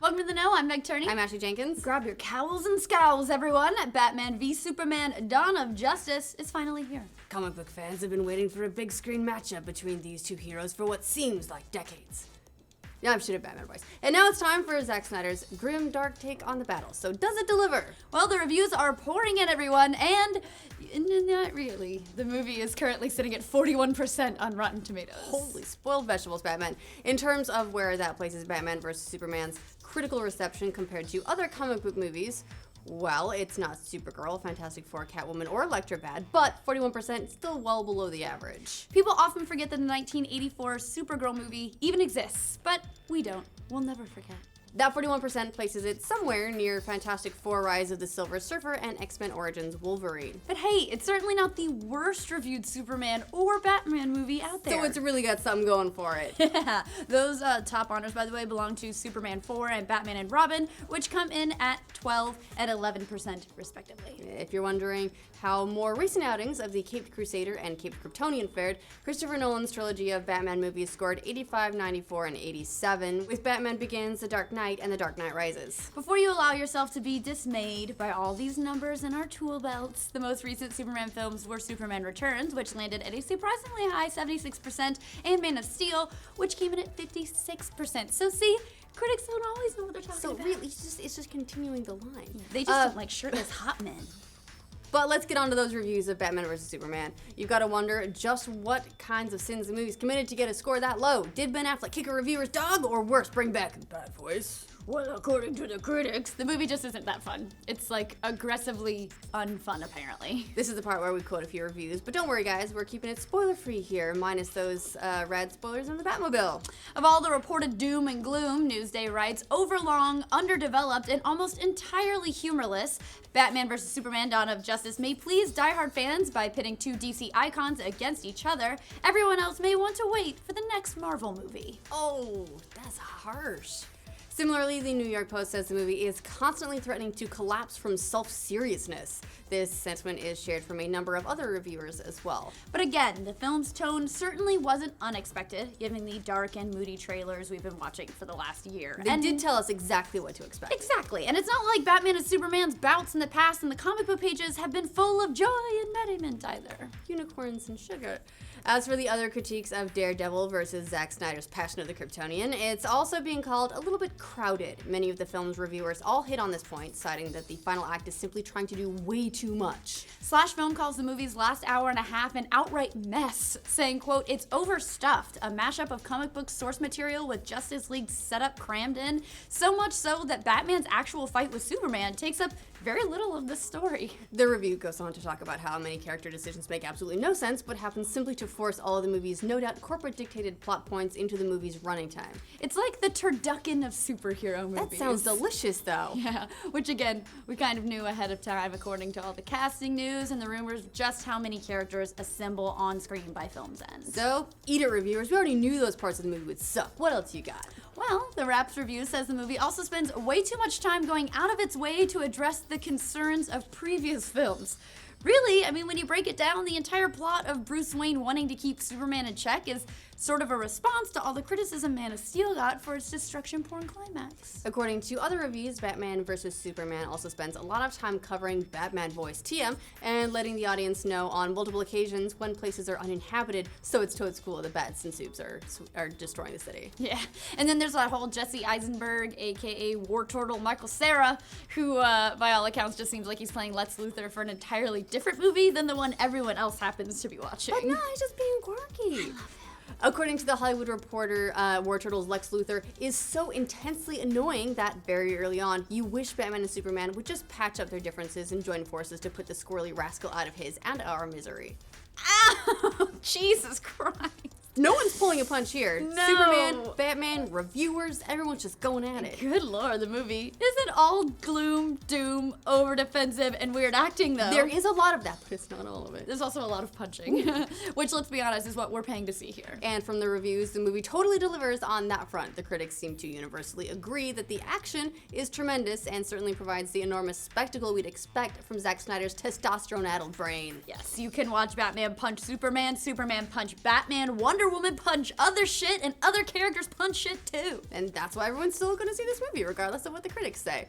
Welcome to The Know, I'm Meg Turney. I'm Ashley Jenkins. Grab your cowls and scowls, everyone. Batman v Superman, Dawn of Justice is finally here. Comic book fans have been waiting for a big screen matchup between these two heroes for what seems like decades. Yeah, I'm shooting Batman voice. And now it's time for Zack Snyder's grim, dark take on the battle. So does it deliver? Well, the reviews are pouring in, everyone, and not really. The movie is currently sitting at 41% on Rotten Tomatoes. Holy spoiled vegetables, Batman. In terms of where that places Batman vs. Superman's critical reception compared to other comic book movies, well, it's not Supergirl, Fantastic Four, Catwoman, or Elektra bad, but 41% is still well below the average. People often forget that the 1984 Supergirl movie even exists, but we don't. We'll never forget. That 41% places it somewhere near Fantastic Four Rise of the Silver Surfer and X-Men Origins Wolverine. But hey, it's certainly not the worst reviewed Superman or Batman movie out there. So it's really got something going for it. Yeah, those top honors, by the way, belong to Superman 4 and Batman and Robin, which come in at 12 and 11% respectively. If you're wondering how more recent outings of the Caped Crusader and Caped Kryptonian fared, Christopher Nolan's trilogy of Batman movies scored 85, 94, and 87, with Batman Begins, The Dark Knight, and The Dark Knight Rises. Before you allow yourself to be dismayed by all these numbers in our tool belts, the most recent Superman films were Superman Returns, which landed at a surprisingly high 76%, and Man of Steel, which came in at 56%. So see, critics don't always know what they're talking about. So really, it's just continuing the line. They just don't like shirtless hot men. But let's get on to those reviews of Batman vs. Superman. You've got to wonder just what kinds of sins the movie's committed to get a score that low. Did Ben Affleck kick a reviewer's dog, or worse, bring back the bad voice? Well, according to the critics, the movie just isn't that fun. It's like aggressively unfun, apparently. This is the part where we quote a few reviews, but don't worry guys, we're keeping it spoiler-free here, minus those rad spoilers in the Batmobile. Of all the reported doom and gloom, Newsday writes, overlong, underdeveloped, and almost entirely humorless, Batman vs. Superman Dawn of Justice may please diehard fans by pitting two DC icons against each other. Everyone else may want to wait for the next Marvel movie. Oh, that's harsh. Similarly, the New York Post says the movie is constantly threatening to collapse from self-seriousness. This sentiment is shared from a number of other reviewers as well. But again, the film's tone certainly wasn't unexpected, given the dark and moody trailers we've been watching for the last year. They did tell us exactly what to expect. Exactly, and it's not like Batman and Superman's bouts in the past and the comic book pages have been full of joy and merriment either. Unicorns and sugar. As for the other critiques of Daredevil versus Zack Snyder's Passion of the Kryptonian, it's also being called a little bit crowded. Many of the film's reviewers all hit on this point, citing that the final act is simply trying to do way too much. Slash Film calls the movie's last hour and a half an outright mess, saying, quote, it's overstuffed, a mashup of comic book source material with Justice League setup crammed in, so much so that Batman's actual fight with Superman takes up very little of the story. The review goes on to talk about how many character decisions make absolutely no sense, but happen simply to force all of the movie's no doubt corporate-dictated plot points into the movie's running time. It's like the turducken of superhero movies. That sounds delicious, though. Yeah, which again, we kind of knew ahead of time according to all the casting news and the rumors just how many characters assemble on screen by film's end. So, eat it, reviewers. We already knew those parts of the movie would suck. What else you got? Well, the Wraps review says the movie also spends way too much time going out of its way to address the concerns of previous films. Really, I mean, when you break it down, the entire plot of Bruce Wayne wanting to keep Superman in check is sort of a response to all the criticism Man of Steel got for its destruction porn climax. According to other reviews, Batman vs. Superman also spends a lot of time covering Batman voice TM and letting the audience know on multiple occasions when places are uninhabited, so it's totes cool the bats and soups are destroying the city. Yeah, and then there's that whole Jesse Eisenberg, aka War Turtle Michael Cera, who by all accounts just seems like he's playing Lex Luthor for an entirely different movie than the one everyone else happens to be watching. But no, he's just being quirky. According to The Hollywood Reporter, War Turtle's Lex Luthor is so intensely annoying that very early on, you wish Batman and Superman would just patch up their differences and join forces to put the squirrely rascal out of his and our misery. Ow! Jesus Christ. No one's pulling a punch here. No. Superman, Batman, reviewers, everyone's just going at it. Good lord, the movie isn't all gloom, doom, over defensive, and weird acting though. There is a lot of that, but it's not all of it. There's also a lot of punching, which, let's be honest, is what we're paying to see here. And from the reviews, the movie totally delivers on that front. The critics seem to universally agree that the action is tremendous and certainly provides the enormous spectacle we'd expect from Zack Snyder's testosterone-addled brain. Yes, you can watch Batman punch Superman, Superman punch Batman, Wonder Wonder Woman punch other shit and other characters punch shit too. And that's why everyone's still going to see this movie, regardless of what the critics say.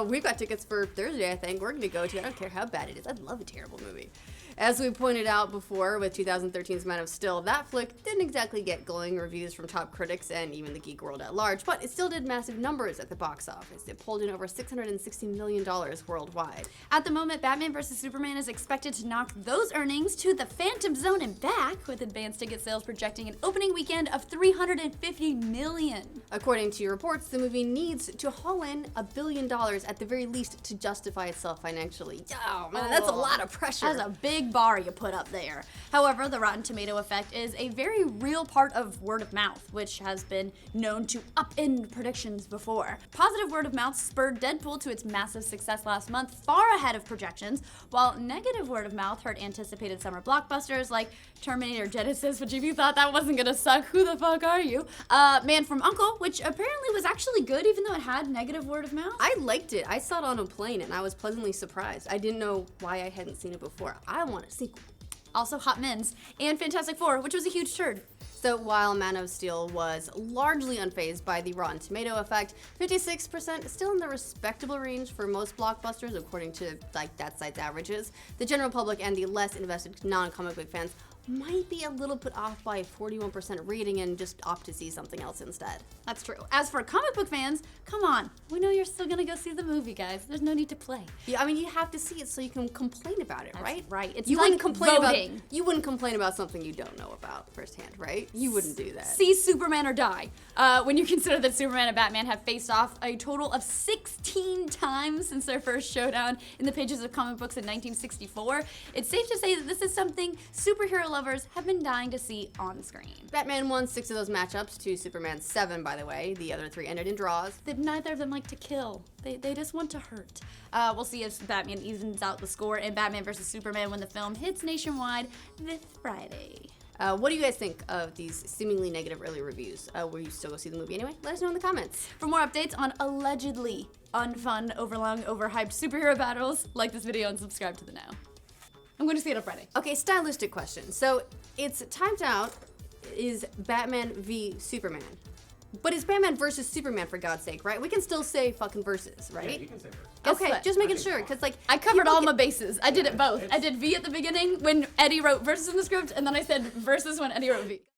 We've got tickets for Thursday, I think. We're going to go to it. I don't care how bad it is. I love a terrible movie. As we pointed out before with 2013's Man of Steel, that flick didn't exactly get glowing reviews from top critics and even the geek world at large, but it still did massive numbers at the box office. It pulled in over $660 million worldwide. At the moment, Batman vs. Superman is expected to knock those earnings to the Phantom Zone and back, with advanced ticket sales projecting an opening weekend of $350 million. According to reports, the movie needs to haul in $1 billion at the very least to justify itself financially. Oh man, that's a lot of pressure. That's a big bar you put up there. However, the Rotten Tomato effect is a very real part of word of mouth, which has been known to upend predictions before. Positive word of mouth spurred Deadpool to its massive success last month, far ahead of projections, while negative word of mouth hurt anticipated summer blockbusters like Terminator Genesis, which if you thought that wasn't gonna suck, who the fuck are you? Man from U.N.C.L.E., which apparently was actually good even though it had negative word of mouth. I liked it. I saw it on a plane and I was pleasantly surprised. I didn't know why I hadn't seen it before. I want a sequel. Also Hot Men's and Fantastic Four, which was a huge turd. So while Man of Steel was largely unfazed by the Rotten Tomato effect, 56% is still in the respectable range for most blockbusters according to that site's averages. The general public and the less invested non-comic book fans might be a little put off by a 41% rating and just opt to see something else instead. That's true. As for comic book fans, come on. We know you're still gonna go see the movie, guys. There's no need to play. Yeah, I mean, you have to see it so you can complain about it, That's right? right. It's you like wouldn't complain voting. You wouldn't complain about something you don't know about firsthand, right? You wouldn't do that. See Superman or die. When you consider that Superman and Batman have faced off a total of 16 times since their first showdown in the pages of comic books in 1964, it's safe to say that this is something superhero lovers have been dying to see on screen. Batman won 6 of those matchups to Superman's 7, by the way. The other 3 ended in draws. Neither of them like to kill. They just want to hurt. We'll see if Batman evens out the score in Batman vs. Superman when the film hits nationwide this Friday. What do you guys think of these seemingly negative early reviews? Will you still go see the movie anyway? Let us know in the comments. For more updates on allegedly unfun, overlong, overhyped superhero battles, like this video and subscribe to the Now. I'm going to see it on Friday. Okay, stylistic question. So it's Timed Out is Batman v Superman. But it's Batman versus Superman, for God's sake, right? We can still say fucking versus, right? Yeah, you can say versus. Guess Okay, what? just making sure, because I covered people all get- my bases. I did it both. it's- I did V at the beginning when Eddie wrote versus in the script, and then I said versus when Eddie wrote V.